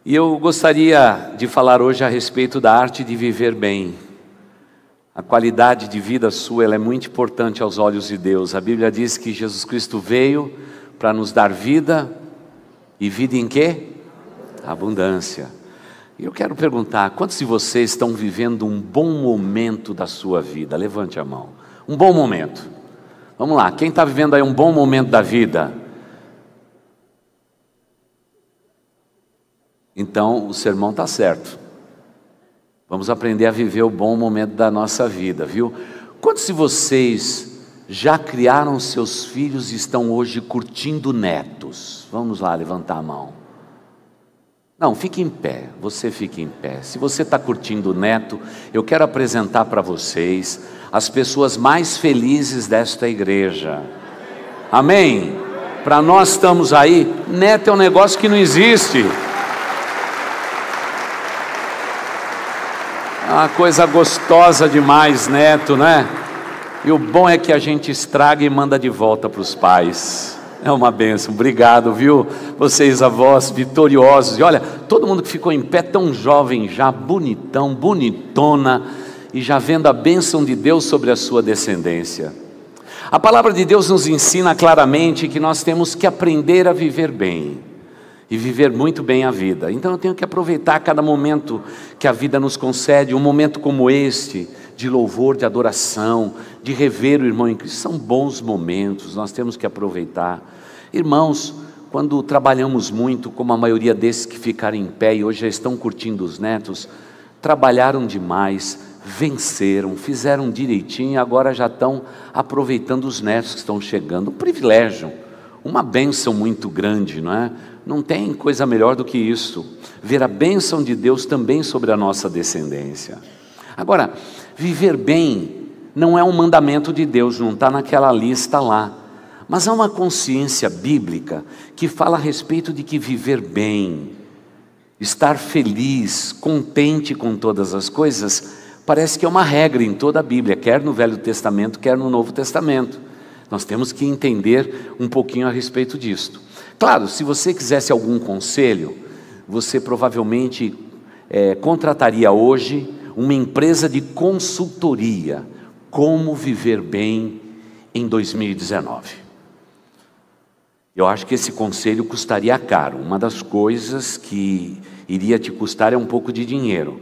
E eu gostaria de falar hoje a respeito da arte de viver bem. A qualidade de vida sua, ela é muito importante aos olhos de Deus. A Bíblia diz que Jesus Cristo veio para nos dar vida, e vida em quê? Abundância. E eu quero perguntar, quantos de vocês estão vivendo um bom momento da sua vida? Levante a mão. Um bom momento. Vamos lá, quem está vivendo aí um bom momento da vida? Então o sermão está certo. Vamos aprender a viver o bom momento da nossa vida, viu? Quantos de vocês já criaram seus filhos e estão hoje curtindo netos? Vamos lá, levantar a mão. Não, fique em pé, você fique em pé. Se você está curtindo o neto, eu quero apresentar para vocês as pessoas mais felizes desta igreja. Amém? Para nós estamos aí, neto é um negócio que não existe. É uma coisa gostosa demais, neto, né? E o bom é que a gente estraga e manda de volta para os pais. É uma bênção, obrigado, viu? Vocês avós vitoriosos. E olha, todo mundo que ficou em pé tão jovem já, bonitão, bonitona, e já vendo a bênção de Deus sobre a sua descendência. A palavra de Deus nos ensina claramente que nós temos que aprender a viver bem. E viver muito bem a vida. Então eu tenho que aproveitar cada momento que a vida nos concede. Um momento como este, de louvor, de adoração, de rever o irmão em Cristo. São bons momentos, nós temos que aproveitar. Irmãos, quando trabalhamos muito, como a maioria desses que ficaram em pé e hoje já estão curtindo os netos, trabalharam demais, venceram, fizeram direitinho e agora já estão aproveitando os netos que estão chegando. Um privilégio, uma bênção muito grande, não é? Não tem coisa melhor do que isso, ver a bênção de Deus também sobre a nossa descendência. Agora, viver bem não é um mandamento de Deus, não está naquela lista lá, mas há uma consciência bíblica que fala a respeito de que viver bem, estar feliz, contente com todas as coisas, parece que é uma regra em toda a Bíblia, quer no Velho Testamento, quer no Novo Testamento. Nós temos que entender um pouquinho a respeito disso. Claro, se você quisesse algum conselho, você provavelmente contrataria hoje uma empresa de consultoria, como viver bem em 2019. Eu acho que esse conselho custaria caro. Uma das coisas que iria te custar é um pouco de dinheiro.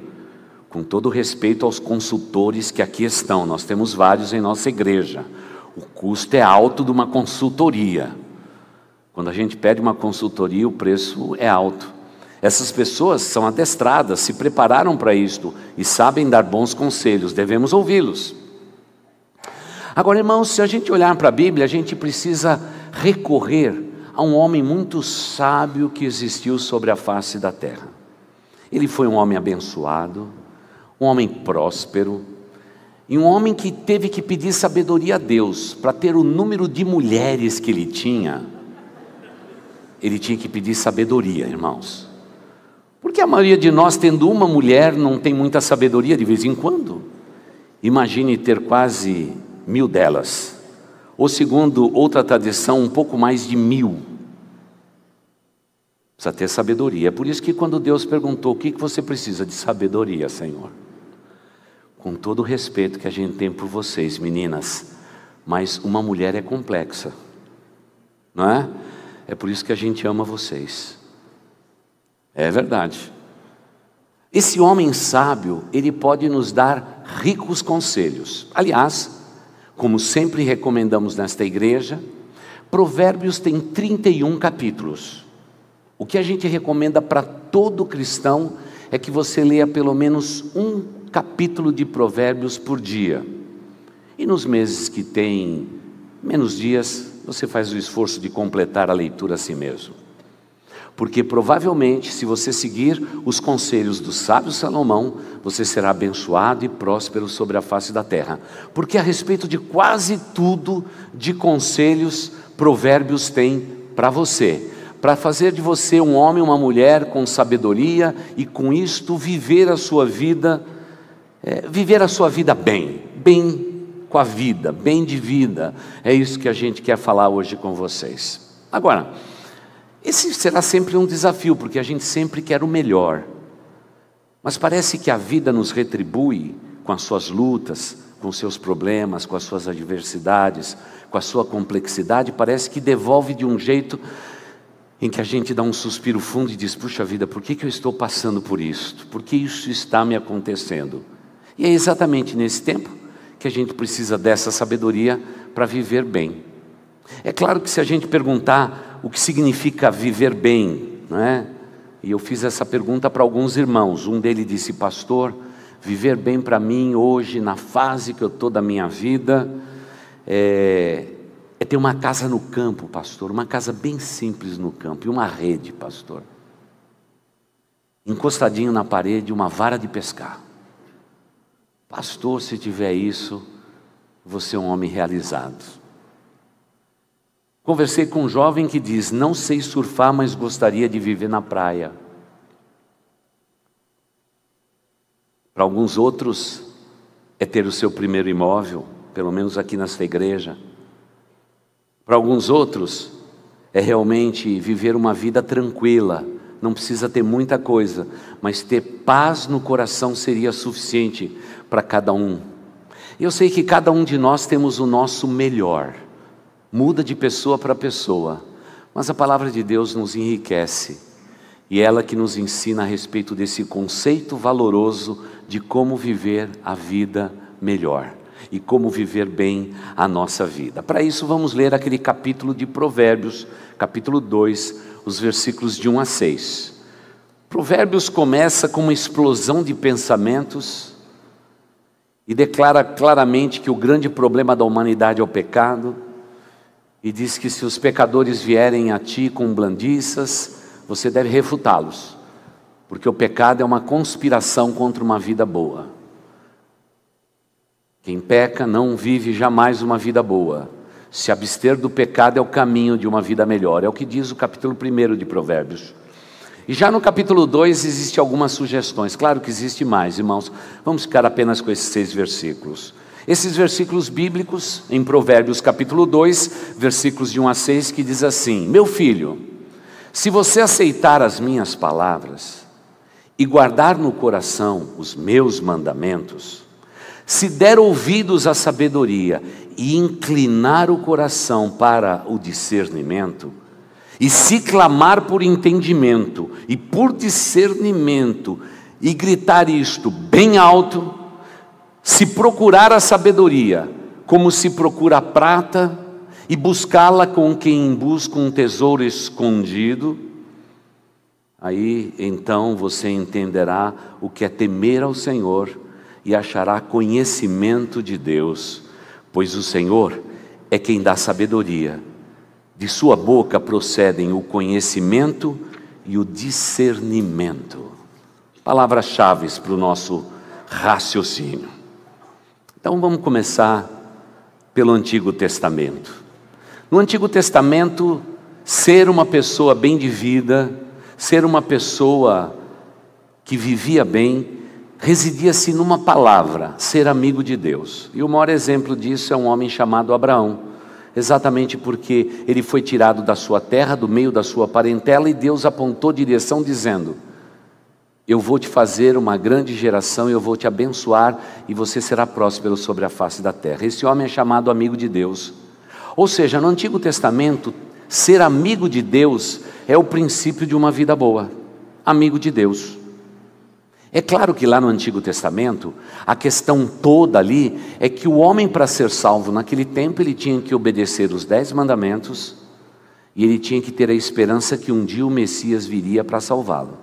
Com todo respeito aos consultores que aqui estão, nós temos vários em nossa igreja. O custo é alto de uma consultoria. Quando a gente pede uma consultoria, o preço é alto. Essas pessoas são adestradas, se prepararam para isto e sabem dar bons conselhos, devemos ouvi-los. Agora, irmãos, se a gente olhar para a Bíblia, a gente precisa recorrer a um homem muito sábio que existiu sobre a face da terra. Ele foi um homem abençoado, um homem próspero, e um homem que teve que pedir sabedoria a Deus para ter o número de mulheres que ele tinha. Ele tinha que pedir sabedoria, irmãos. Porque a maioria de nós, tendo uma mulher, não tem muita sabedoria de vez em quando. Imagine ter quase 1000 delas. Ou segundo outra tradição, um pouco mais de 1000. Precisa ter sabedoria. É por isso que quando Deus perguntou, o que você precisa de sabedoria, Senhor? Com todo o respeito que a gente tem por vocês, meninas, mas uma mulher é complexa, não é? É por isso que a gente ama vocês. É verdade. Esse homem sábio, ele pode nos dar ricos conselhos. Aliás, como sempre recomendamos nesta igreja, Provérbios tem 31 capítulos. O que a gente recomenda para todo cristão é que você leia pelo menos um capítulo de Provérbios por dia. E nos meses que tem menos dias, você faz o esforço de completar a leitura a si mesmo. Porque provavelmente, se você seguir os conselhos do sábio Salomão, você será abençoado e próspero sobre a face da terra. Porque a respeito de quase tudo de conselhos, Provérbios tem para você. Para fazer de você um homem, uma mulher com sabedoria e com isto viver a sua vida bem com a vida, bem de vida. É isso que a gente quer falar hoje com vocês. Agora, Esse será sempre um desafio, porque a gente sempre quer o melhor. Mas parece que a vida nos retribui com as suas lutas, com os seus problemas, com as suas adversidades, com a sua complexidade. Parece que devolve de um jeito em que a gente dá um suspiro fundo e diz: puxa vida, por que eu estou passando por isto? Por que isso está me acontecendo? E é exatamente nesse tempo que a gente precisa dessa sabedoria para viver bem. É claro que se a gente perguntar o que significa viver bem, não é? E eu fiz essa pergunta para alguns irmãos. Um deles disse: pastor, viver bem para mim hoje, na fase que eu estou da minha vida, é ter uma casa no campo, pastor, uma casa bem simples no campo, e uma rede, pastor, encostadinho na parede, uma vara de pescar. Pastor, se tiver isso, você é um homem realizado. Conversei com um jovem que diz: não sei surfar, mas gostaria de viver na praia. Para alguns outros é ter o seu primeiro imóvel, pelo menos aqui nesta igreja. Para alguns outros é realmente viver uma vida tranquila, não precisa ter muita coisa, mas ter paz no coração seria suficiente para cada um. Eu sei que cada um de nós temos o nosso melhor, muda de pessoa para pessoa, mas a palavra de Deus nos enriquece, e ela que nos ensina a respeito desse conceito valoroso de como viver a vida melhor e como viver bem a nossa vida. Para isso vamos ler aquele capítulo de Provérbios, capítulo 2, os versículos de 1 a 6. Provérbios começa com uma explosão de pensamentos e declara claramente que o grande problema da humanidade é o pecado, e diz que se os pecadores vierem a ti com blandiças, você deve refutá-los, porque o pecado é uma conspiração contra uma vida boa. Quem peca não vive jamais uma vida boa. Se abster do pecado é o caminho de uma vida melhor. É o que diz o capítulo 1 de Provérbios. E já no capítulo 2 existem algumas sugestões. Claro que existe mais, irmãos. Vamos ficar apenas com esses 6 versículos. Esses versículos bíblicos, em Provérbios capítulo 2, versículos de 1 a 6, que diz assim: meu filho, se você aceitar as minhas palavras e guardar no coração os meus mandamentos, se der ouvidos à sabedoria e inclinar o coração para o discernimento, e se clamar por entendimento e por discernimento, e gritar isto bem alto, se procurar a sabedoria como se procura a prata, e buscá-la com quem busca um tesouro escondido, aí então você entenderá o que é temer ao Senhor e achará conhecimento de Deus, pois o Senhor é quem dá sabedoria. De sua boca procedem o conhecimento e o discernimento. Palavras-chave para o nosso raciocínio. Então vamos começar pelo Antigo Testamento. No Antigo Testamento, ser uma pessoa bem de vida, ser uma pessoa que vivia bem, residia-se numa palavra: ser amigo de Deus. E o maior exemplo disso é um homem chamado Abraão, exatamente porque ele foi tirado da sua terra, do meio da sua parentela, e Deus apontou direção dizendo: eu vou te fazer uma grande geração, eu vou te abençoar, e você será próspero sobre a face da terra. Esse homem é chamado amigo de Deus. Ou seja, no Antigo Testamento, ser amigo de Deus é o princípio de uma vida boa. Amigo de Deus. É claro que lá no Antigo Testamento, a questão toda ali é que o homem, para ser salvo naquele tempo, ele tinha que obedecer os 10 mandamentos, e ele tinha que ter a esperança que um dia o Messias viria para salvá-lo.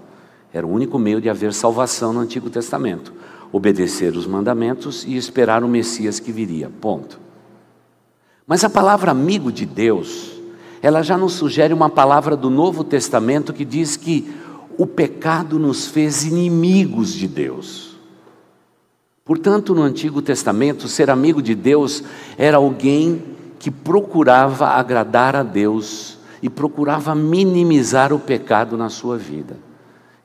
Era o único meio de haver salvação no Antigo Testamento: obedecer os mandamentos e esperar o Messias que viria, ponto. Mas a palavra amigo de Deus, ela já nos sugere uma palavra do Novo Testamento que diz que o pecado nos fez inimigos de Deus. Portanto, no Antigo Testamento, ser amigo de Deus era alguém que procurava agradar a Deus e procurava minimizar o pecado na sua vida.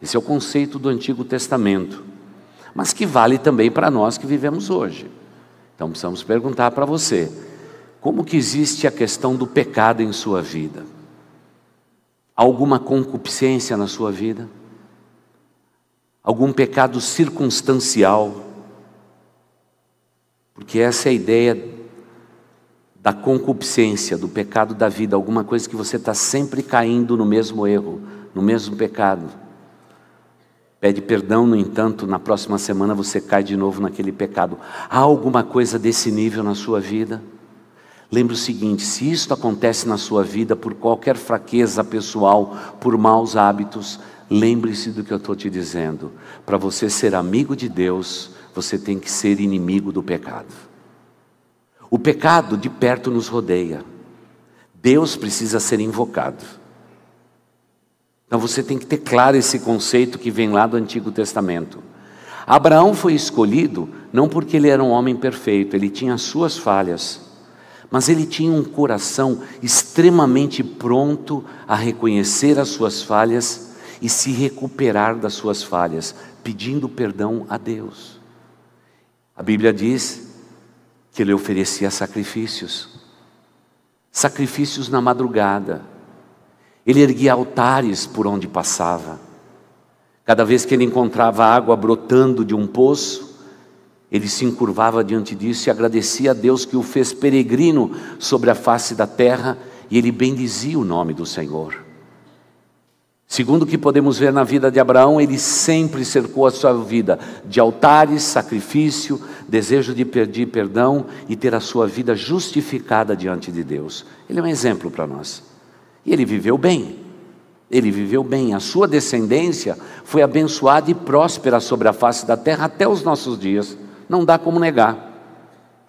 Esse é o conceito do Antigo Testamento, mas que vale também para nós que vivemos hoje. Então precisamos perguntar para você: como que existe a questão do pecado em sua vida? Alguma concupiscência na sua vida? Algum pecado circunstancial? Porque essa é a ideia da concupiscência, do pecado da vida. Alguma coisa que você está sempre caindo no mesmo erro, no mesmo pecado. Pede perdão, no entanto, na próxima semana você cai de novo naquele pecado. Há alguma coisa desse nível na sua vida? Lembre o seguinte: se isto acontece na sua vida por qualquer fraqueza pessoal, por maus hábitos, lembre-se do que eu estou te dizendo. Para você ser amigo de Deus, você tem que ser inimigo do pecado. O pecado de perto nos rodeia. Deus precisa ser invocado. Então você tem que ter claro esse conceito que vem lá do Antigo Testamento. Abraão foi escolhido não porque ele era um homem perfeito, ele tinha as suas falhas, mas ele tinha um coração extremamente pronto a reconhecer as suas falhas e se recuperar das suas falhas, pedindo perdão a Deus. A Bíblia diz que ele oferecia sacrifícios na madrugada. Ele erguia altares por onde passava. Cada vez que ele encontrava água brotando de um poço, ele se encurvava diante disso e agradecia a Deus que o fez peregrino sobre a face da terra, e ele bendizia o nome do Senhor. Segundo o que podemos ver na vida de Abraão, ele sempre cercou a sua vida de altares, sacrifício, desejo de pedir perdão e ter a sua vida justificada diante de Deus. Ele é um exemplo para nós. E ele viveu bem. Ele viveu bem. A sua descendência foi abençoada e próspera sobre a face da terra até os nossos dias. Não dá como negar.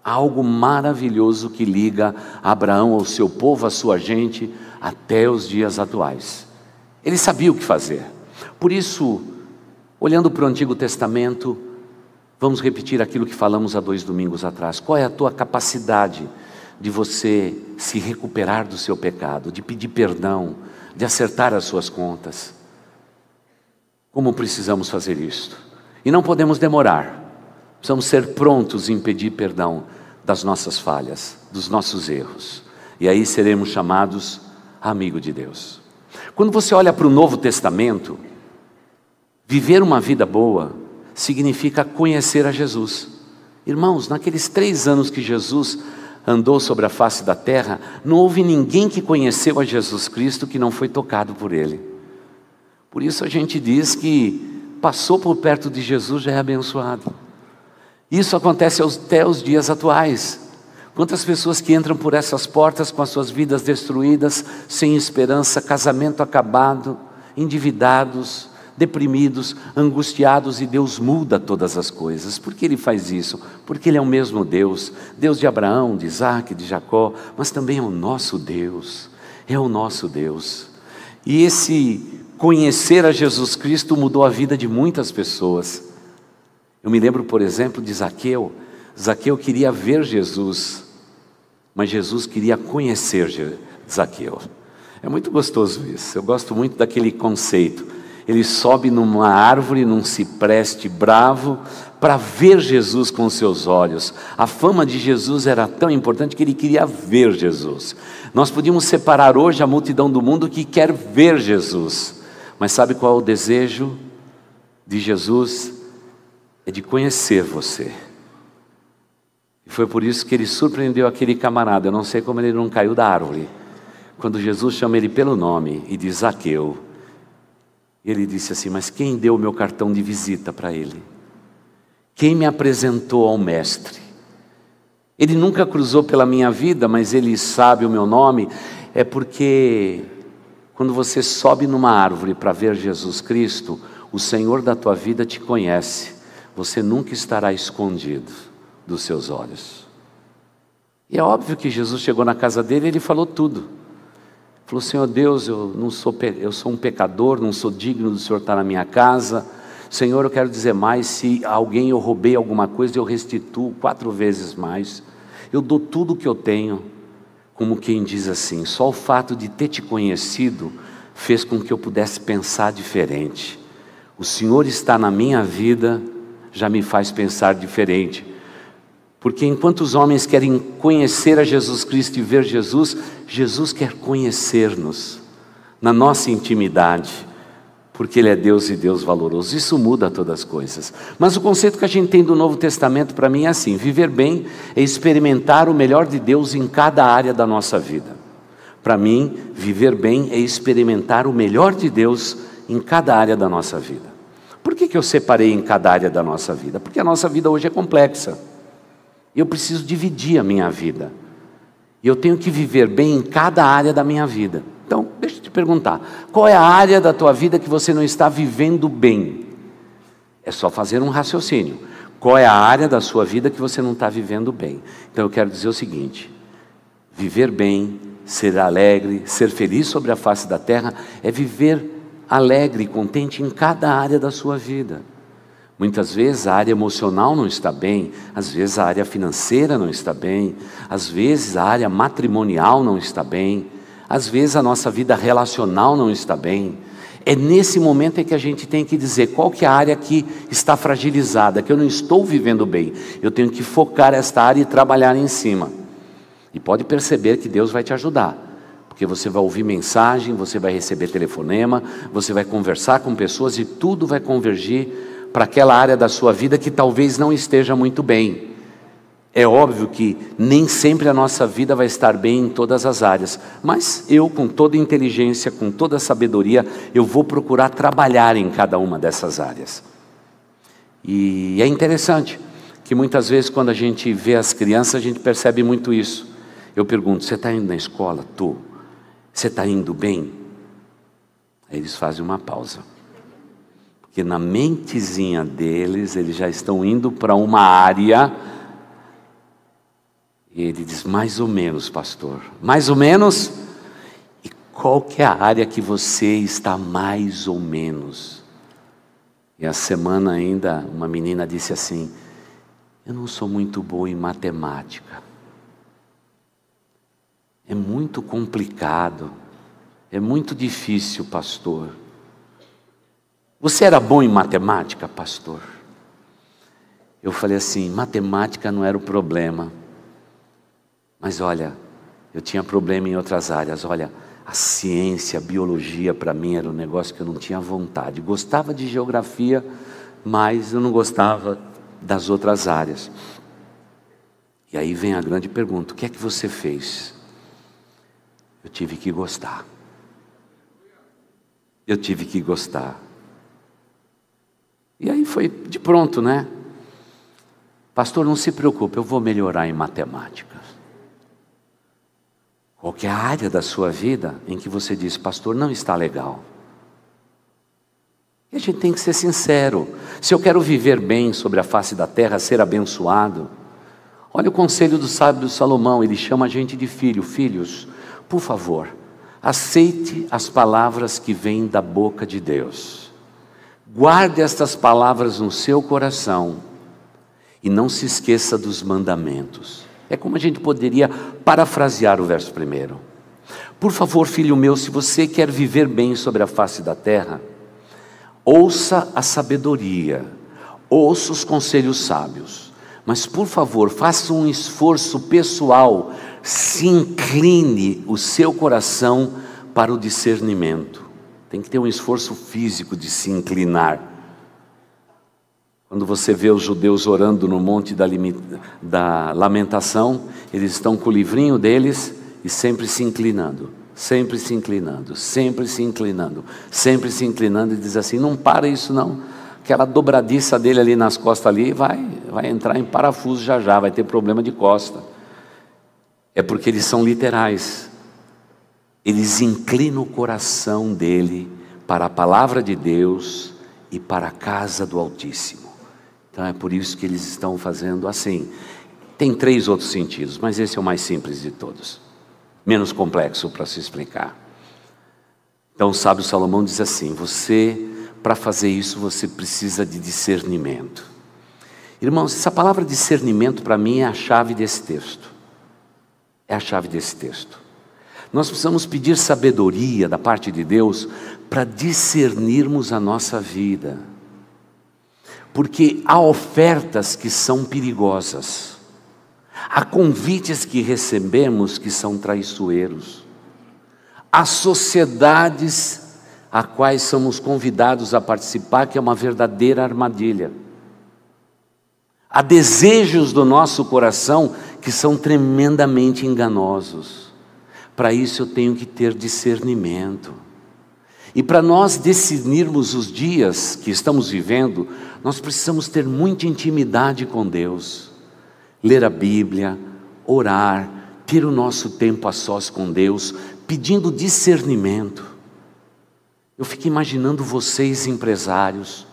Há algo maravilhoso que liga Abraão ao seu povo, à sua gente, até os dias atuais. Ele sabia o que fazer. Por isso, olhando para o Antigo Testamento, vamos repetir aquilo que falamos há 2 domingos atrás. Qual é a tua capacidade de você se recuperar do seu pecado, de pedir perdão, de acertar as suas contas? Como precisamos fazer isto? E não podemos demorar. Precisamos ser prontos em pedir perdão das nossas falhas, dos nossos erros. E aí seremos chamados amigo de Deus. Quando você olha para o Novo Testamento, viver uma vida boa significa conhecer a Jesus. Irmãos, naqueles 3 anos que Jesus andou sobre a face da terra, não houve ninguém que conheceu a Jesus Cristo que não foi tocado por Ele. Por isso a gente diz que passou por perto de Jesus já é abençoado. Isso acontece até os dias atuais. Quantas pessoas que entram por essas portas com as suas vidas destruídas, sem esperança, casamento acabado, endividados, deprimidos, angustiados, e Deus muda todas as coisas. Por que Ele faz isso? Porque Ele é o mesmo Deus, Deus de Abraão, de Isaac, de Jacó, mas também é o nosso Deus, é o nosso Deus. E esse conhecer a Jesus Cristo mudou a vida de muitas pessoas. Eu me lembro, por exemplo, de Zaqueu. Zaqueu queria ver Jesus, mas Jesus queria conhecer Zaqueu. É muito gostoso isso, eu gosto muito daquele conceito. Ele sobe numa árvore, num cipreste bravo, para ver Jesus com os seus olhos. A fama de Jesus era tão importante que ele queria ver Jesus. Nós podíamos separar hoje a multidão do mundo que quer ver Jesus, mas sabe qual é o desejo de Jesus? É de conhecer você. E foi por isso que ele surpreendeu aquele camarada. Eu não sei como ele não caiu da árvore, quando Jesus chama ele pelo nome e diz: Zaqueu. Ele disse assim: mas quem deu o meu cartão de visita para ele? Quem me apresentou ao mestre? Ele nunca cruzou pela minha vida, mas ele sabe o meu nome. É porque quando você sobe numa árvore para ver Jesus Cristo, o Senhor da tua vida te conhece. Você nunca estará escondido dos seus olhos. E é óbvio que Jesus chegou na casa dele e ele falou tudo. Falou: Senhor Deus, eu sou um pecador, não sou digno do Senhor estar na minha casa. Senhor, eu quero dizer mais, se alguém eu roubei alguma coisa, eu restituo 4 vezes mais. Eu dou tudo o que eu tenho. Como quem diz assim: só o fato de ter te conhecido fez com que eu pudesse pensar diferente. O Senhor está na minha vida, já me faz pensar diferente. Porque enquanto os homens querem conhecer a Jesus Cristo e ver Jesus, Jesus quer conhecer-nos. na nossa intimidade, porque Ele é Deus e Deus valoroso. Isso muda todas as coisas. Mas o conceito que a gente tem do Novo Testamento para mim é assim: viver bem é experimentar o melhor de Deus em cada área da nossa vida. Para mim, viver bem é experimentar o melhor de Deus em cada área da nossa vida. Por que eu separei em cada área da nossa vida? Porque a nossa vida hoje é complexa. Eu preciso dividir a minha vida. E eu tenho que viver bem em cada área da minha vida. Então, deixa eu te perguntar, qual é a área da tua vida que você não está vivendo bem? É só fazer um raciocínio. Qual é a área da sua vida que você não está vivendo bem? Então eu quero dizer o seguinte: viver bem, ser alegre, ser feliz sobre a face da terra, é viver alegre e contente em cada área da sua vida. Muitas vezes a área emocional não está bem, às vezes a área financeira não está bem, às vezes a área matrimonial não está bem, às vezes a nossa vida relacional não está bem. É nesse momento em que a gente tem que dizer qual que é a área que está fragilizada, que eu não estou vivendo bem. Eu tenho que focar esta área e trabalhar em cima. E pode perceber que Deus vai te ajudar, porque você vai ouvir mensagem, você vai receber telefonema, você vai conversar com pessoas e tudo vai convergir para aquela área da sua vida que talvez não esteja muito bem. É óbvio que nem sempre a nossa vida vai estar bem em todas as áreas, mas eu, com toda inteligência, com toda sabedoria, eu vou procurar trabalhar em cada uma dessas áreas. E é interessante que muitas vezes quando a gente vê as crianças, a gente percebe muito isso. Eu pergunto: você está indo na escola? Tô. Você está indo bem? Aí eles fazem uma pausa. Porque na mentezinha deles, eles já estão indo para uma área. E ele diz: mais ou menos, pastor. Mais ou menos? E qual que é a área que você está mais ou menos? E a semana ainda, uma menina disse assim: eu não sou muito boa em matemática. É muito complicado. É muito difícil, pastor. Você era bom em matemática, pastor? Eu falei assim: matemática não era o problema. Mas olha, eu tinha problema em outras áreas. Olha, a ciência, a biologia para mim era um negócio que eu não tinha vontade. Gostava de geografia, mas eu não gostava das outras áreas. E aí vem a grande pergunta: o que é que você fez? Eu tive que gostar. Eu tive que gostar. E aí foi de pronto, né? Pastor, não se preocupe, eu vou melhorar em matemática. Qualquer área da sua vida em que você diz: pastor, não está legal. E a gente tem que ser sincero. Se eu quero viver bem sobre a face da terra, ser abençoado, olha o conselho do sábio Salomão, ele chama a gente de filho. Filhos, por favor, aceite as palavras que vêm da boca de Deus. Guarde estas palavras no seu coração e não se esqueça dos mandamentos. É como a gente poderia parafrasear o verso primeiro. Por favor, filho meu, se você quer viver bem sobre a face da terra, ouça a sabedoria, ouça os conselhos sábios, mas por favor, faça um esforço pessoal, se incline o seu coração para o discernimento. Tem que ter um esforço físico de se inclinar. Quando você vê os judeus orando no monte da lamentação, eles estão com o livrinho deles e sempre se inclinando, sempre se inclinando, sempre se inclinando, sempre se inclinando, e diz assim: não para isso não, aquela dobradiça dele ali nas costas ali vai entrar em parafuso já, vai ter problema de costa. É porque eles são literais. Eles inclinam o coração dele para a palavra de Deus e para a casa do Altíssimo. Então é por isso que eles estão fazendo assim. Tem 3 outros sentidos, mas esse é o mais simples de todos, menos complexo para se explicar. Então o sábio Salomão diz assim: para fazer isso, você precisa de discernimento. Irmãos, essa palavra discernimento para mim é a chave desse texto. É a chave desse texto. Nós precisamos pedir sabedoria da parte de Deus para discernirmos a nossa vida. Porque há ofertas que são perigosas. Há convites que recebemos que são traiçoeiros. Há sociedades a quais somos convidados a participar, que é uma verdadeira armadilha. Há desejos do nosso coração que são tremendamente enganosos. Para isso eu tenho que ter discernimento. E para nós discernirmos os dias que estamos vivendo, nós precisamos ter muita intimidade com Deus. Ler a Bíblia, orar, ter o nosso tempo a sós com Deus, pedindo discernimento. Eu fico imaginando vocês, empresários,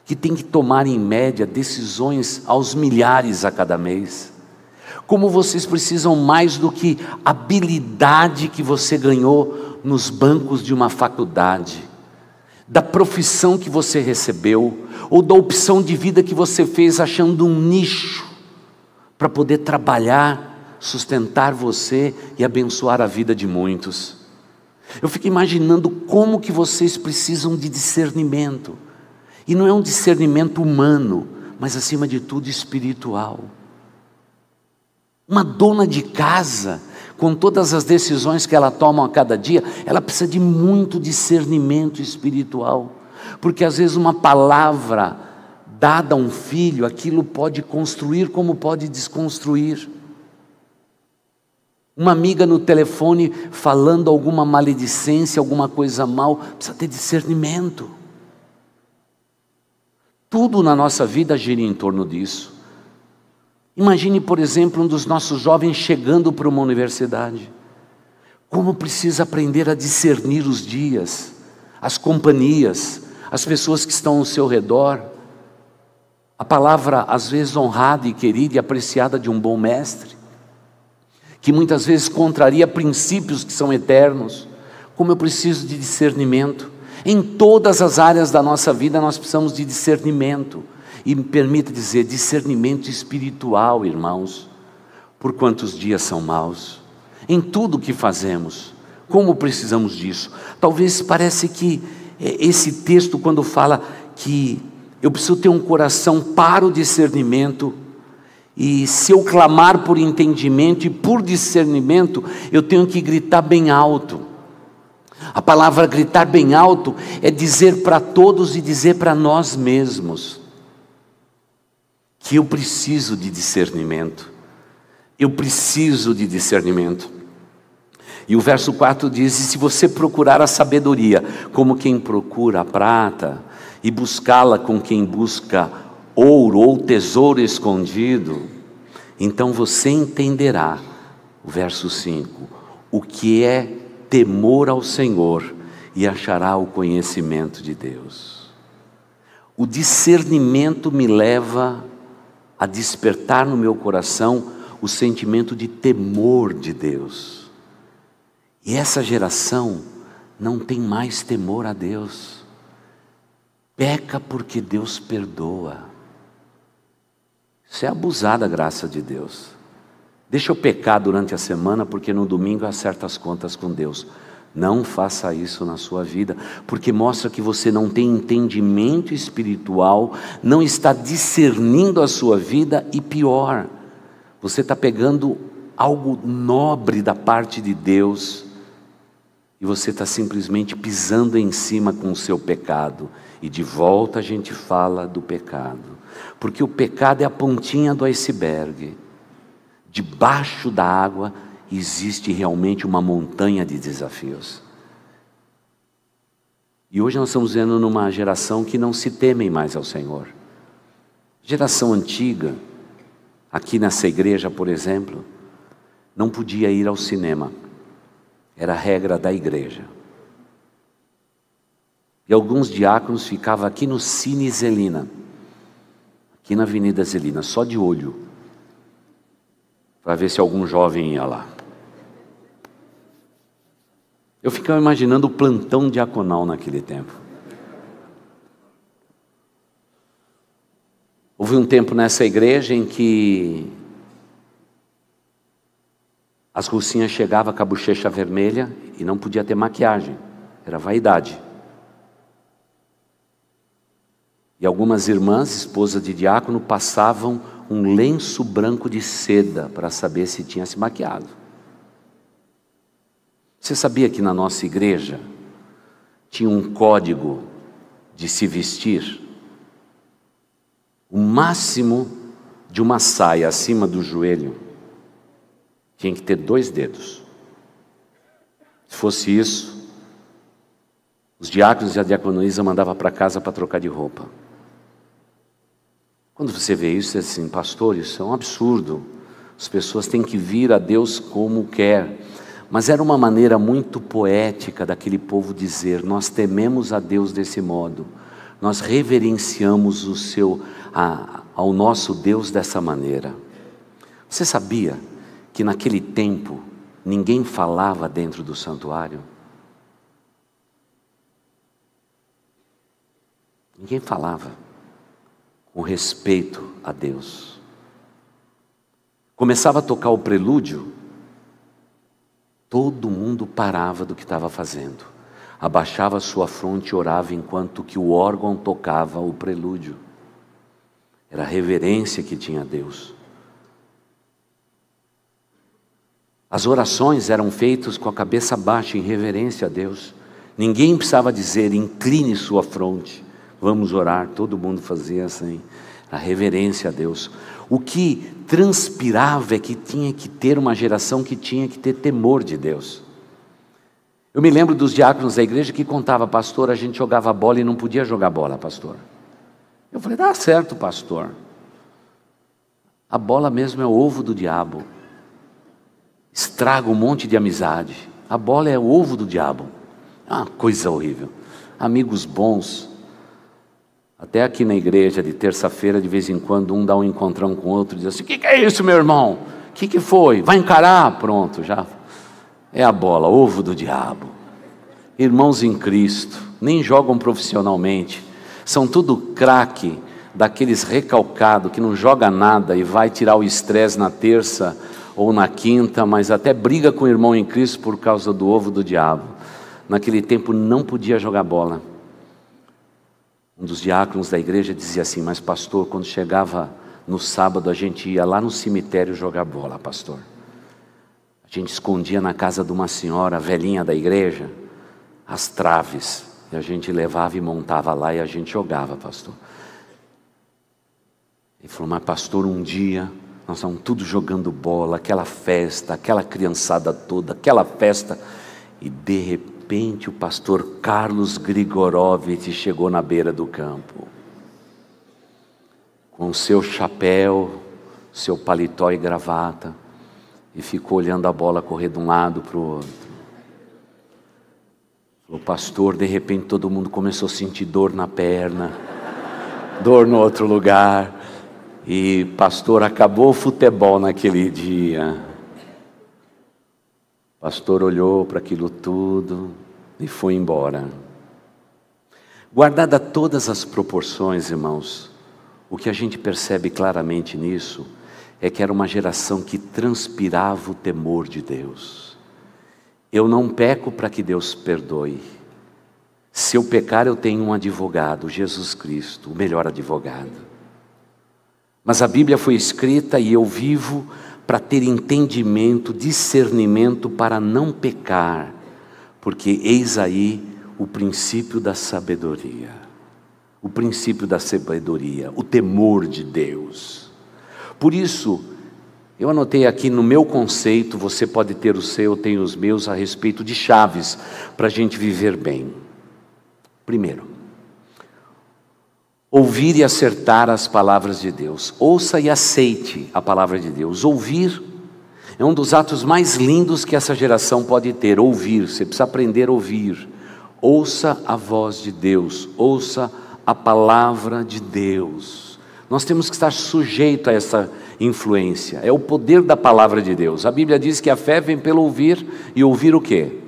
que têm que tomar em média decisões aos milhares a cada mês. Como vocês precisam mais do que habilidade que você ganhou nos bancos de uma faculdade, da profissão que você recebeu, ou da opção de vida que você fez achando um nicho para poder trabalhar, sustentar você e abençoar a vida de muitos. Eu fico imaginando como que vocês precisam de discernimento. E não é um discernimento humano, mas acima de tudo espiritual. Uma dona de casa, com todas as decisões que ela toma a cada dia, ela precisa de muito discernimento espiritual. Porque às vezes uma palavra dada a um filho, aquilo pode construir como pode desconstruir. Uma amiga no telefone falando alguma maledicência, alguma coisa mal, precisa ter discernimento. Tudo na nossa vida gira em torno disso. Imagine, por exemplo, um dos nossos jovens chegando para uma universidade. Como precisa aprender a discernir os dias, as companhias, as pessoas que estão ao seu redor. A palavra, às vezes, honrada e querida e apreciada de um bom mestre, que muitas vezes contraria princípios que são eternos. Como eu preciso de discernimento. Em todas as áreas da nossa vida nós precisamos de discernimento. E me permita dizer, discernimento espiritual, irmãos. Por quantos dias são maus. Em tudo que fazemos. Como precisamos disso? Talvez parece que esse texto, quando fala que eu preciso ter um coração para o discernimento, e se eu clamar por entendimento e por discernimento, eu tenho que gritar bem alto. A palavra gritar bem alto é dizer para todos e dizer para nós mesmos que eu preciso de discernimento. Eu preciso de discernimento. E o verso 4 diz: e se você procurar a sabedoria como quem procura a prata, e buscá-la com quem busca ouro ou tesouro escondido, então você entenderá, o verso 5, o que é temor ao Senhor, e achará o conhecimento de Deus. O discernimento me leva a despertar no meu coração o sentimento de temor de Deus. E essa geração não tem mais temor a Deus. Peca porque Deus perdoa. Isso é abusar da graça de Deus. Deixa eu pecar durante a semana, porque no domingo eu acerto as contas com Deus. Não faça isso na sua vida, porque mostra que você não tem entendimento espiritual, não está discernindo a sua vida, e pior, você está pegando algo nobre da parte de Deus, e você está simplesmente pisando em cima com o seu pecado. E de volta a gente fala do pecado, porque o pecado é a pontinha do iceberg. Debaixo da água existe realmente uma montanha de desafios. E hoje nós estamos vendo numa geração que não se temem mais ao Senhor. Geração antiga, aqui nessa igreja, por exemplo, não podia ir ao cinema. Era a regra da igreja. E alguns diáconos ficavam aqui no Cine Zelina, aqui na Avenida Zelina, só de olho, para ver se algum jovem ia lá. Eu ficava imaginando o plantão diaconal naquele tempo. Houve um tempo nessa igreja em que as rucinhas chegavam com a bochecha vermelha e não podia ter maquiagem, era vaidade. E algumas irmãs, esposas de diácono, passavam um lenço branco de seda para saber se tinha se maquiado. Você sabia que na nossa igreja tinha um código de se vestir? O máximo de uma saia acima do joelho tinha que ter 2 dedos. Se fosse isso, os diáconos e a diaconisa mandavam para casa para trocar de roupa. Quando você vê isso, você diz assim: pastor, isso é um absurdo. As pessoas têm que vir a Deus como quer. Mas era uma maneira muito poética daquele povo dizer: nós tememos a Deus desse modo, nós reverenciamos ao nosso Deus dessa maneira. Você sabia que naquele tempo ninguém falava dentro do santuário? Ninguém falava com respeito a Deus. Começava a tocar o prelúdio, todo mundo parava do que estava fazendo, abaixava sua fronte e orava enquanto que o órgão tocava o prelúdio. Era a reverência que tinha a Deus. As orações eram feitas com a cabeça baixa, em reverência a Deus. Ninguém precisava dizer: incline sua fronte, vamos orar. Todo mundo fazia assim, a reverência a Deus. O que transpirava é que tinha que ter uma geração que tinha que ter temor de Deus. Eu me lembro dos diáconos da igreja que contava: pastor, a gente jogava bola e não podia jogar bola, pastor. Eu falei: dá certo, pastor. A bola mesmo é o ovo do diabo. Estraga um monte de amizade. A bola é o ovo do diabo. É uma coisa horrível. Amigos bons. Até aqui na igreja, de terça-feira, de vez em quando, um dá um encontrão com o outro e diz assim: o que é isso, meu irmão? O que foi? Vai encarar? Pronto, já. É a bola, ovo do diabo. Irmãos em Cristo, nem jogam profissionalmente. São tudo craque, daqueles recalcados, que não joga nada e vai tirar o estresse na terça ou na quinta, mas até briga com o irmão em Cristo por causa do ovo do diabo. Naquele tempo não podia jogar bola. Um dos diáconos da igreja dizia assim: mas pastor, quando chegava no sábado a gente ia lá no cemitério jogar bola, pastor. A gente escondia na casa de uma senhora velhinha da igreja as traves, e a gente levava e montava lá e a gente jogava, pastor. Ele falou: mas pastor, um dia nós estávamos tudo jogando bola, aquela festa, aquela criançada toda, aquela festa, e de repente o pastor Carlos Grigorovitch chegou na beira do campo, com o seu chapéu, seu paletó e gravata, e ficou olhando a bola correr de um lado para o outro. Falou: pastor, de repente todo mundo começou a sentir dor na perna, dor no outro lugar. E pastor, acabou o futebol naquele dia. Pastor olhou para aquilo tudo e foi embora. Guardada todas as proporções, irmãos, o que a gente percebe claramente nisso é que era uma geração que transpirava o temor de Deus. Eu não peco para que Deus perdoe. Se eu pecar, eu tenho um advogado, Jesus Cristo, o melhor advogado. Mas a Bíblia foi escrita e eu vivo para ter entendimento, discernimento para não pecar, porque eis aí o princípio da sabedoria. O princípio da sabedoria, o temor de Deus. Por isso, eu anotei aqui no meu conceito, você pode ter o seu, eu tenho os meus, a respeito de chaves para a gente viver bem. Primeiro, ouvir e acertar as palavras de Deus. Ouça e aceite a palavra de Deus. Ouvir é um dos atos mais lindos que essa geração pode ter. Ouvir, você precisa aprender a ouvir. Ouça a voz de Deus, ouça a palavra de Deus. Nós temos que estar sujeito a essa influência. É o poder da palavra de Deus. A Bíblia diz que a fé vem pelo ouvir, e ouvir o quê?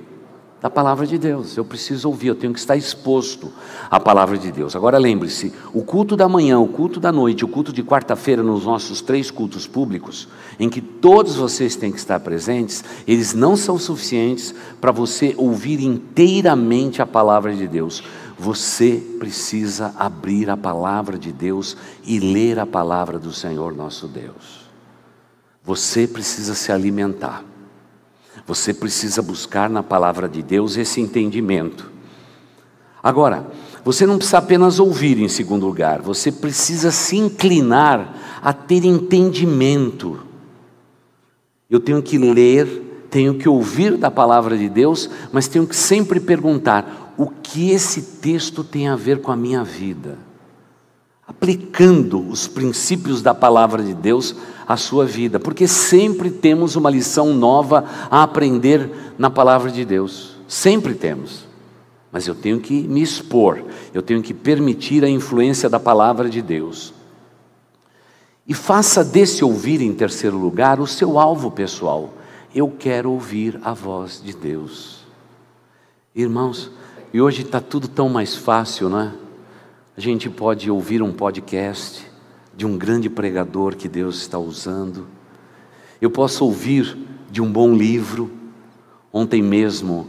Da palavra de Deus. Eu preciso ouvir, eu tenho que estar exposto à palavra de Deus. Agora lembre-se, o culto da manhã, o culto da noite, o culto de quarta-feira, nos nossos 3 cultos públicos, em que todos vocês têm que estar presentes, eles não são suficientes para você ouvir inteiramente a palavra de Deus. Você precisa abrir a palavra de Deus e ler a palavra do Senhor nosso Deus. Você precisa se alimentar. Você precisa buscar na palavra de Deus esse entendimento. Agora, você não precisa apenas ouvir em segundo lugar, você precisa se inclinar a ter entendimento. Eu tenho que ler, tenho que ouvir da palavra de Deus, mas tenho que sempre perguntar: o que esse texto tem a ver com a minha vida? Aplicando os princípios da palavra de Deus à sua vida, porque sempre temos uma lição nova a aprender na palavra de Deus, sempre temos, mas eu tenho que me expor, eu tenho que permitir a influência da palavra de Deus, e faça desse ouvir em terceiro lugar o seu alvo pessoal. Eu quero ouvir a voz de Deus. Irmãos, e hoje está tudo tão mais fácil, não é? A gente pode ouvir um podcast de um grande pregador que Deus está usando. Eu posso ouvir de um bom livro. Ontem mesmo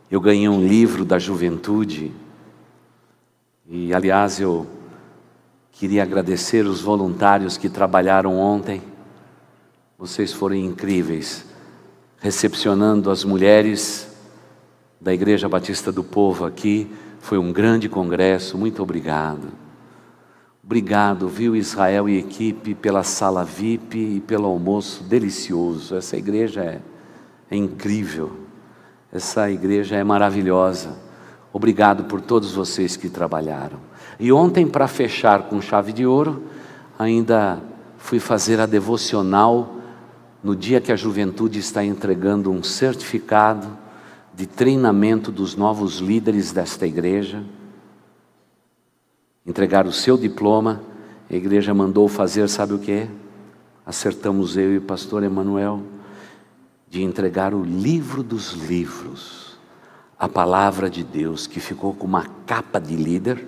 eu ganhei um livro da juventude. E aliás eu queria agradecer os voluntários que trabalharam ontem. Vocês foram incríveis, recepcionando as mulheres da Igreja Batista do Povo aqui. Foi um grande congresso, muito obrigado. Obrigado, viu, Israel e equipe, pela sala VIP e pelo almoço delicioso. Essa igreja é incrível, essa igreja é maravilhosa. Obrigado por todos vocês que trabalharam. E ontem, para fechar com chave de ouro, ainda fui fazer a devocional no dia que a juventude está entregando um certificado de treinamento dos novos líderes desta igreja. Entregar o seu diploma, a igreja mandou fazer, sabe o que? Acertamos eu e o pastor Emanuel, de entregar o livro dos livros, a palavra de Deus, que ficou com uma capa de líder,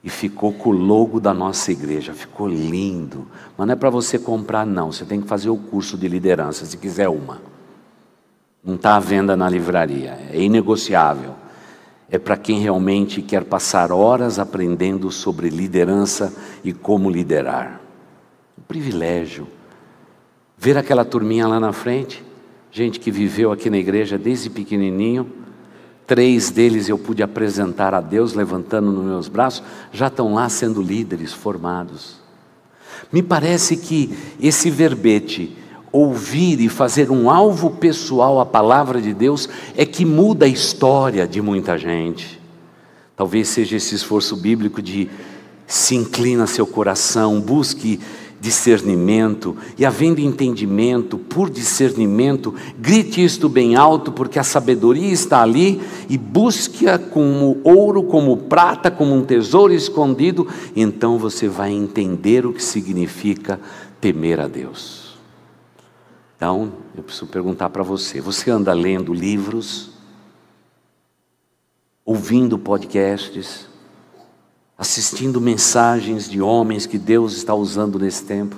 e ficou com o logo da nossa igreja, ficou lindo, mas não é para você comprar não, você tem que fazer o curso de liderança, se quiser uma. Não está à venda na livraria, é inegociável. É para quem realmente quer passar horas aprendendo sobre liderança e como liderar. Um privilégio. Ver aquela turminha lá na frente, gente que viveu aqui na igreja desde pequenininho. 3 deles eu pude apresentar a Deus levantando nos meus braços, já estão lá sendo líderes formados. Me parece que esse verbete, ouvir e fazer um alvo pessoal à palavra de Deus, é que muda a história de muita gente. Talvez seja esse esforço bíblico de se inclina seu coração, busque discernimento, e havendo entendimento, por discernimento, grite isto bem alto, porque a sabedoria está ali, e busque-a como ouro, como prata, como um tesouro escondido. Então você vai entender o que significa temer a Deus. Então, eu preciso perguntar para você: você anda lendo livros, ouvindo podcasts, assistindo mensagens de homens que Deus está usando nesse tempo?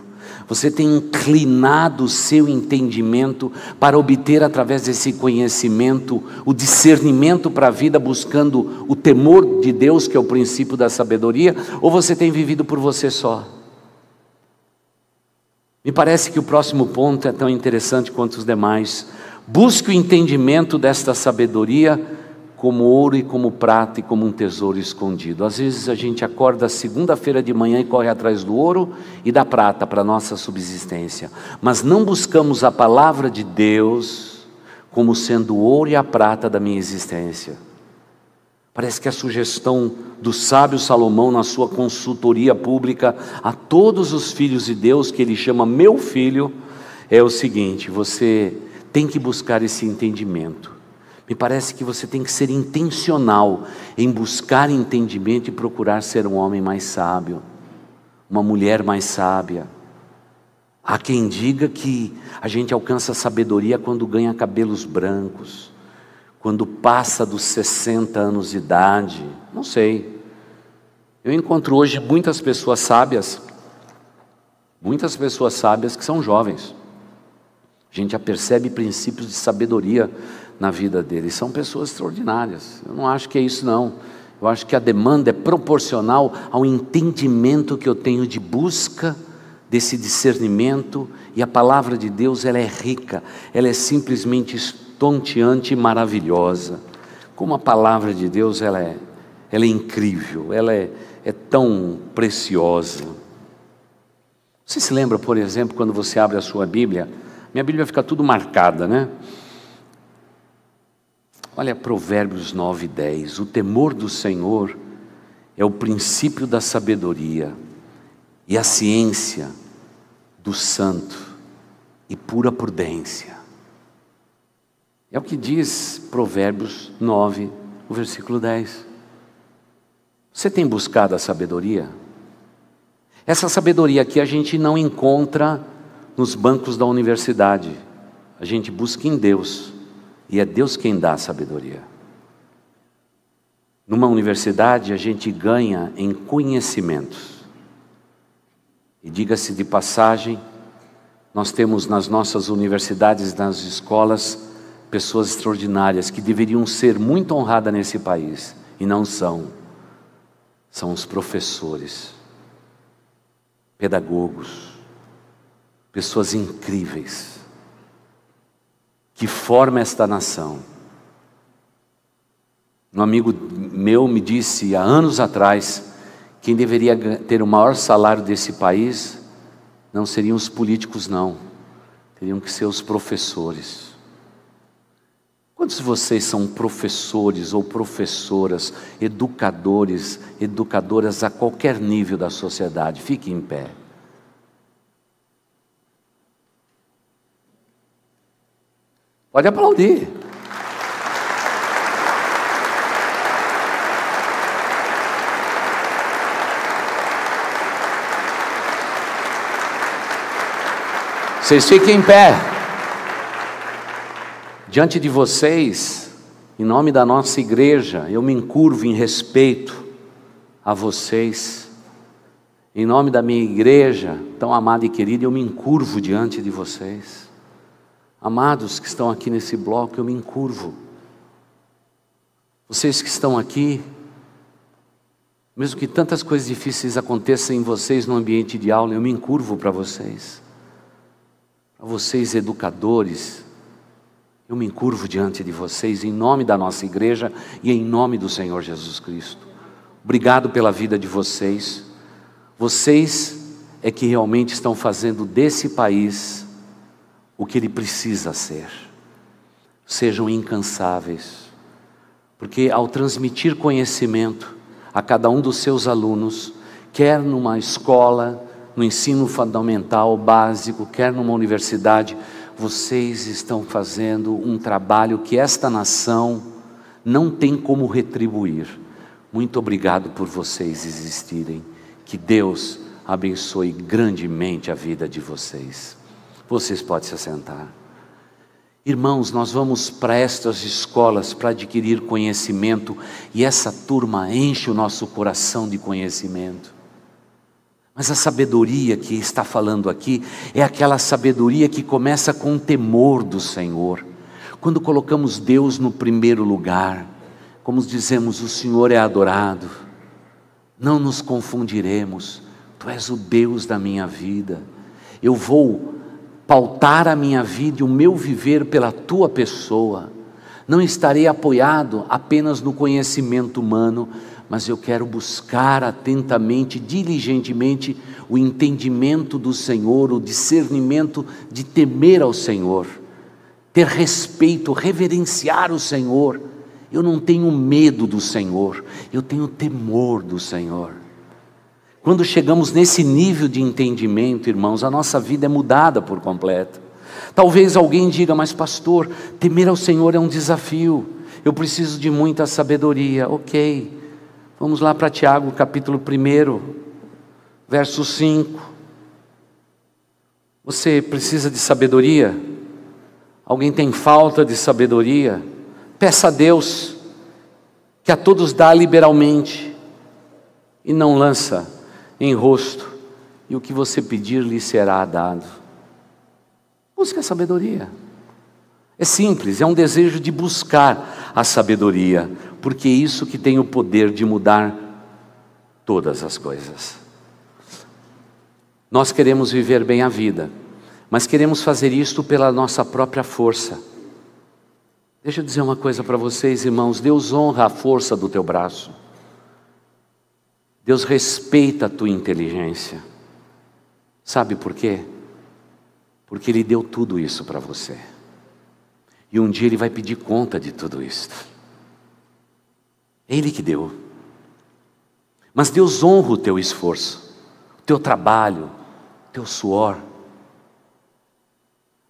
Você tem inclinado o seu entendimento para obter através desse conhecimento o discernimento para a vida, buscando o temor de Deus, que é o princípio da sabedoria, ou você tem vivido por você só? Me parece que o próximo ponto é tão interessante quanto os demais. Busque o entendimento desta sabedoria como ouro e como prata e como um tesouro escondido. Às vezes a gente acorda segunda-feira de manhã e corre atrás do ouro e da prata para a nossa subsistência, mas não buscamos a palavra de Deus como sendo o ouro e a prata da minha existência. Parece que a sugestão do sábio Salomão na sua consultoria pública a todos os filhos de Deus, que ele chama meu filho, é o seguinte: você tem que buscar esse entendimento. Me parece que você tem que ser intencional em buscar entendimento e procurar ser um homem mais sábio, uma mulher mais sábia. Há quem diga que a gente alcança sabedoria quando ganha cabelos brancos, quando passa dos 60 anos de idade. Não sei. Eu encontro hoje muitas pessoas sábias que são jovens. A gente já percebe princípios de sabedoria na vida deles. São pessoas extraordinárias. Eu não acho que é isso não. Eu acho que a demanda é proporcional ao entendimento que eu tenho de busca desse discernimento, e a palavra de Deus, ela é rica, ela é simplesmente estonteante e maravilhosa. Como a palavra de Deus, ela é incrível, ela é tão preciosa. Você se lembra, por exemplo, quando você abre a sua Bíblia, minha Bíblia fica tudo marcada, né? Olha Provérbios 9:10, o temor do Senhor é o princípio da sabedoria, e a ciência do santo e pura prudência. É o que diz Provérbios 9, o versículo 10. Você tem buscado a sabedoria? Essa sabedoria aqui a gente não encontra nos bancos da universidade. A gente busca em Deus, e é Deus quem dá a sabedoria. Numa universidade a gente ganha em conhecimentos. E diga-se de passagem, nós temos nas nossas universidades, nas escolas, pessoas extraordinárias que deveriam ser muito honradas nesse país, e não são. São os professores, pedagogos, pessoas incríveis, que formam esta nação. Um amigo meu me disse há anos atrás, quem deveria ter o maior salário desse país não seriam os políticos, não, teriam que ser os professores. Quantos de vocês são professores ou professoras, educadores, educadoras a qualquer nível da sociedade? Fique em pé. Pode aplaudir. Vocês fiquem em pé. Diante de vocês, em nome da nossa igreja, eu me encurvo em respeito a vocês. Em nome da minha igreja, tão amada e querida, eu me encurvo diante de vocês. Amados que estão aqui nesse bloco, eu me encurvo. Vocês que estão aqui, mesmo que tantas coisas difíceis aconteçam em vocês no ambiente de aula, eu me encurvo para vocês. Para vocês educadores, eu me encurvo diante de vocês, em nome da nossa igreja e em nome do Senhor Jesus Cristo. Obrigado pela vida de vocês. Vocês é que realmente estão fazendo desse país o que ele precisa ser. Sejam incansáveis, porque ao transmitir conhecimento a cada um dos seus alunos, quer numa escola, no ensino fundamental, básico, quer numa universidade, vocês estão fazendo um trabalho que esta nação não tem como retribuir. Muito obrigado por vocês existirem. Que Deus abençoe grandemente a vida de vocês. Vocês podem se assentar. Irmãos, nós vamos para estas escolas para adquirir conhecimento, e essa turma enche o nosso coração de conhecimento. Mas a sabedoria que está falando aqui é aquela sabedoria que começa com o temor do Senhor. Quando colocamos Deus no primeiro lugar, como dizemos, o Senhor é adorado, não nos confundiremos. Tu és o Deus da minha vida. Eu vou pautar a minha vida e o meu viver pela tua pessoa. Não estarei apoiado apenas no conhecimento humano, mas eu quero buscar atentamente, diligentemente, o entendimento do Senhor, o discernimento de temer ao Senhor, ter respeito, reverenciar o Senhor. Eu não tenho medo do Senhor, eu tenho temor do Senhor. Quando chegamos nesse nível de entendimento, irmãos, a nossa vida é mudada por completo. Talvez alguém diga, mas pastor, temer ao Senhor é um desafio, eu preciso de muita sabedoria. Ok, vamos lá para Tiago capítulo 1, verso 5. Você precisa de sabedoria? Alguém tem falta de sabedoria? Peça a Deus, que a todos dá liberalmente, e não lança em rosto, e o que você pedir lhe será dado. Busque a sabedoria. É simples, é um desejo de buscar a sabedoria, porque é isso que tem o poder de mudar todas as coisas. Nós queremos viver bem a vida, mas queremos fazer isto pela nossa própria força. Deixa eu dizer uma coisa para vocês, irmãos. Deus honra a força do teu braço. Deus respeita a tua inteligência. Sabe por quê? Porque Ele deu tudo isso para você. E um dia Ele vai pedir conta de tudo isso. É Ele que deu. Mas Deus honra o teu esforço, o teu trabalho, o teu suor.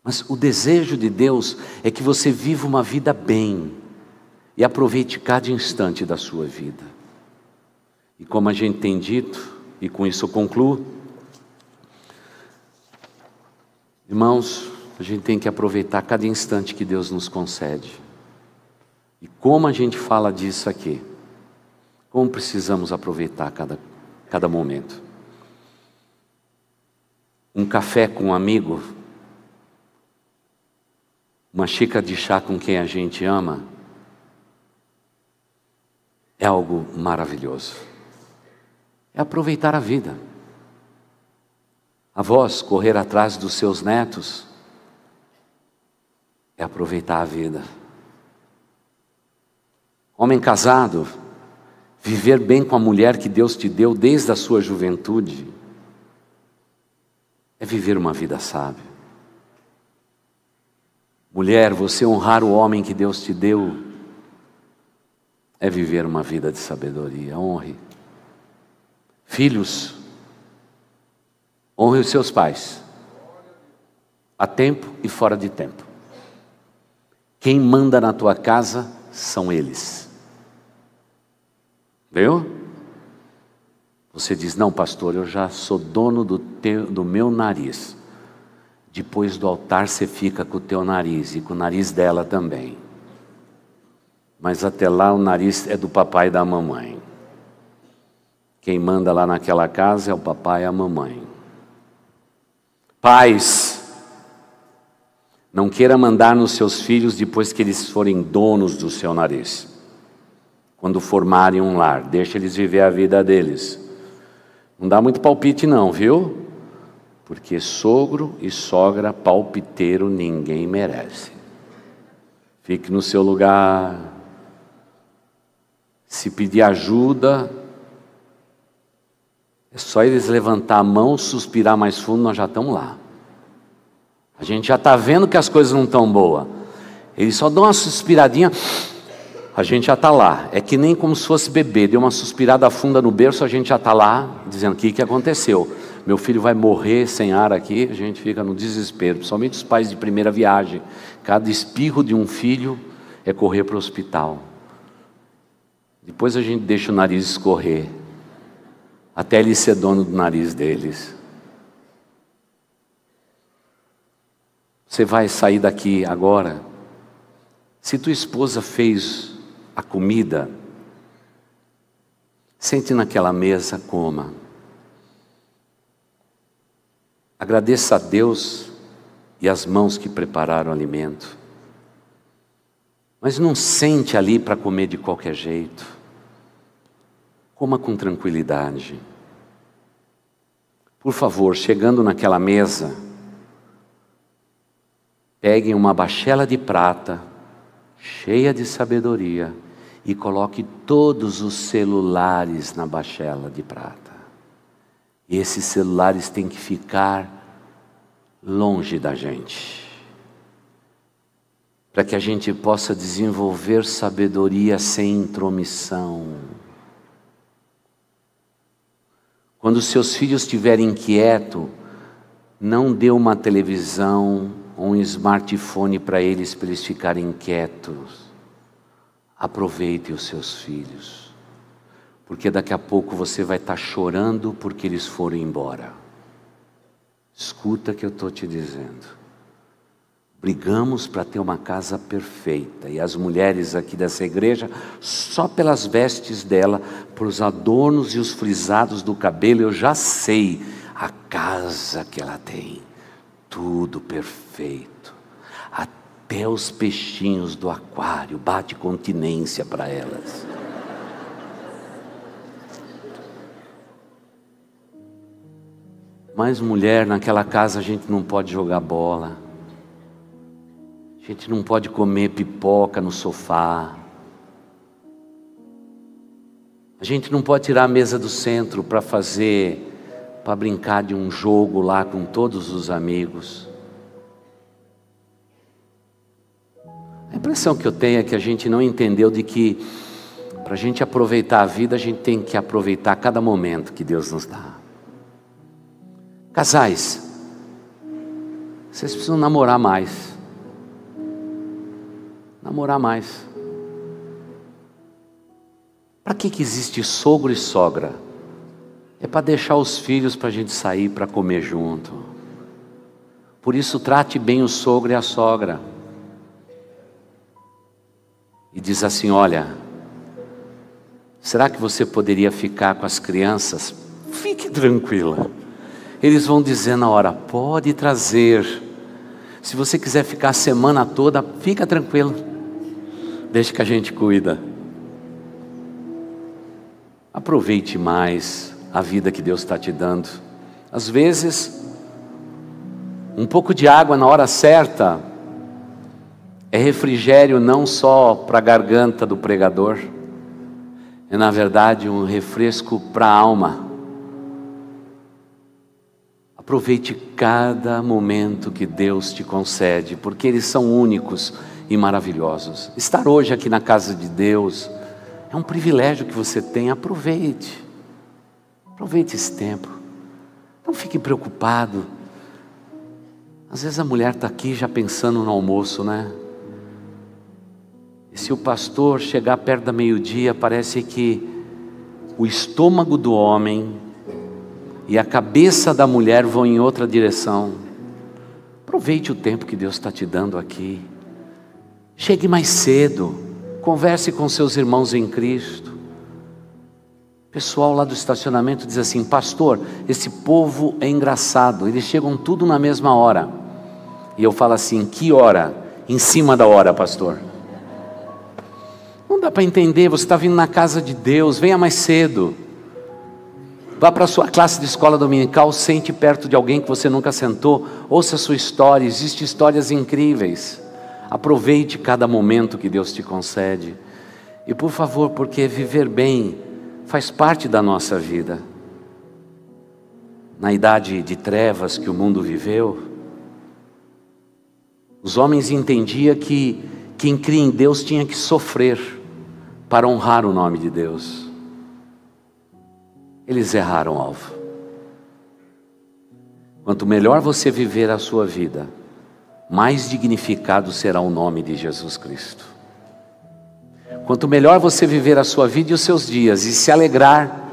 Mas o desejo de Deus é que você viva uma vida bem e aproveite cada instante da sua vida. E como a gente tem dito, e com isso eu concluo, irmãos, a gente tem que aproveitar cada instante que Deus nos concede. E como a gente fala disso aqui, como precisamos aproveitar cada momento. Um café com um amigo, uma xícara de chá com quem a gente ama, é algo maravilhoso. É aproveitar a vida. Avós, correr atrás dos seus netos, é aproveitar a vida. Homem casado, viver bem com a mulher que Deus te deu desde a sua juventude, é viver uma vida sábia. Mulher, você honrar o homem que Deus te deu, é viver uma vida de sabedoria. Honre. Filhos, honre os seus pais, a tempo e fora de tempo. Quem manda na tua casa são eles. Viu? Você diz, não pastor, eu já sou dono do meu nariz. Depois do altar você fica com o teu nariz e com o nariz dela também. Mas até lá o nariz é do papai e da mamãe. Quem manda lá naquela casa é o papai e a mamãe. Pais, não queira mandar nos seus filhos depois que eles forem donos do seu nariz. Quando formarem um lar, deixa eles viver a vida deles. Não dá muito palpite não, viu? Porque sogro e sogra palpiteiro ninguém merece. Fique no seu lugar. Se pedir ajuda, é só eles levantar a mão, suspirar mais fundo, nós já estamos lá. A gente já está vendo que as coisas não estão boas. Eles só dão uma suspiradinha, a gente já está lá. É que nem como se fosse bebê, deu uma suspirada funda no berço, a gente já está lá, dizendo, o que aconteceu? Meu filho vai morrer sem ar aqui, a gente fica no desespero, principalmente os pais de primeira viagem. Cada espirro de um filho é correr para o hospital. Depois a gente deixa o nariz escorrer, até ele ser dono do nariz deles. Você vai sair daqui agora, se tua esposa fez a comida, sente naquela mesa, coma. Agradeça a Deus e as mãos que prepararam o alimento. Mas não sente ali para comer de qualquer jeito. Coma com tranquilidade. Por favor, chegando naquela mesa, peguem uma bachela de prata, cheia de sabedoria, e coloque todos os celulares na bachela de prata. E esses celulares têm que ficar longe da gente, para que a gente possa desenvolver sabedoria sem intromissão. Quando seus filhos estiverem inquietos, não dê uma televisão ou um smartphone para eles ficarem inquietos. Aproveite os seus filhos, porque daqui a pouco você vai estar chorando porque eles foram embora. Escuta o que eu estou te dizendo. Brigamos para ter uma casa perfeita, e as mulheres aqui dessa igreja, só pelas vestes dela, por os adornos e os frisados do cabelo, eu já sei a casa que ela tem. Tudo perfeito, até os peixinhos do aquário, bate continência para elas. Mas mulher, naquela casa a gente não pode jogar bola. A gente não pode comer pipoca no sofá. A gente não pode tirar a mesa do centro para brincar de um jogo lá com todos os amigos. A impressão que eu tenho é que a gente não entendeu de que para a gente aproveitar a vida, a gente tem que aproveitar cada momento que Deus nos dá. Casais, vocês precisam namorar mais. Namorar mais. Para que existe sogro e sogra? É para deixar os filhos para a gente sair para comer junto. Por isso trate bem o sogro e a sogra. E diz assim: olha, será que você poderia ficar com as crianças? Fique tranquila. Eles vão dizer na hora: pode trazer. Se você quiser ficar a semana toda, fica tranquilo. Deixa que a gente cuida. Aproveite mais a vida que Deus está te dando. Às vezes, um pouco de água na hora certa é refrigério não só para a garganta do pregador, é na verdade um refresco para a alma. Aproveite cada momento que Deus te concede, porque eles são únicos e maravilhosos. Estar hoje aqui na casa de Deus é um privilégio que você tem. Aproveite esse tempo. Não fique preocupado. Às vezes a mulher está aqui já pensando no almoço, né? E se o pastor chegar perto da meio-dia, parece que o estômago do homem e a cabeça da mulher vão em outra direção. Aproveite o tempo que Deus está te dando aqui. Chegue mais cedo, converse com seus irmãos em Cristo. O pessoal lá do estacionamento diz assim: pastor, esse povo é engraçado, eles chegam tudo na mesma hora. E eu falo assim: que hora? Em cima da hora, pastor. Não dá para entender, você está vindo na casa de Deus, venha mais cedo. Vá para a sua classe de escola dominical, sente perto de alguém que você nunca sentou, ouça a sua história, existem histórias incríveis. Aproveite cada momento que Deus te concede. E por favor, porque viver bem faz parte da nossa vida. Na idade de trevas que o mundo viveu, os homens entendiam que quem cria em Deus tinha que sofrer para honrar o nome de Deus. Eles erraram o alvo. Quanto melhor você viver a sua vida, mais dignificado será o nome de Jesus Cristo. Quanto melhor você viver a sua vida e os seus dias e se alegrar,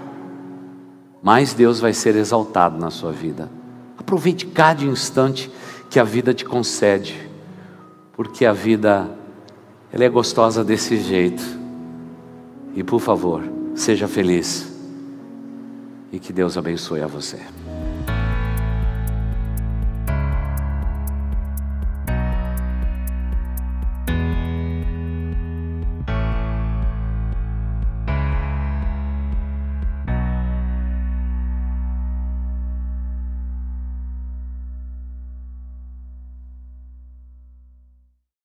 mais Deus vai ser exaltado na sua vida. Aproveite cada instante que a vida te concede, porque a vida, ela é gostosa desse jeito. E por favor, seja feliz e que Deus abençoe a você.